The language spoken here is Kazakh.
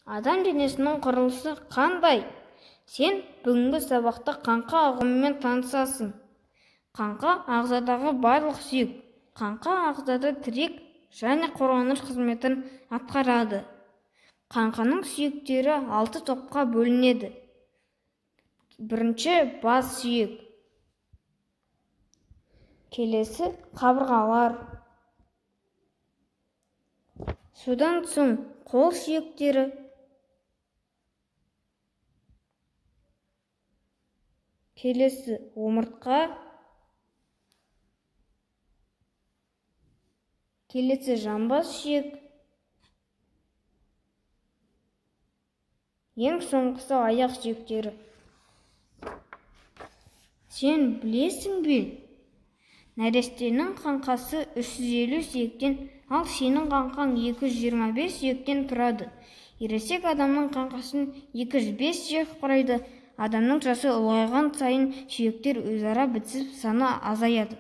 Адам денесінің құрылысы қандай? Сен бүгінгі сабақта қаңқа ұғымымен танысасың. Қаңқа ағзадағы барлық сүйек. Қаңқа ағзада тірек және қорғаныш қызметін атқарады. Қаңқаның сүйектері 6 топқа бөлінеді. Бірінші бас сүйек. Келесі қабырғалар. Содан соң қол сүйектері. Келесі омыртқа. Келесі жамбас сүйек. Ең соңғысы аяқ сүйектері. Сен білесің бе? Нәрестенің қаңқасы 350 сүйектен, ал сенің қаңқаң 225 сүйектен тұрады. Ересек адамның қаңқасын 205 сүйек құрайды. Адамның жасы ұлғайған сайын сүйектер өзара бітісіп саны азаяды.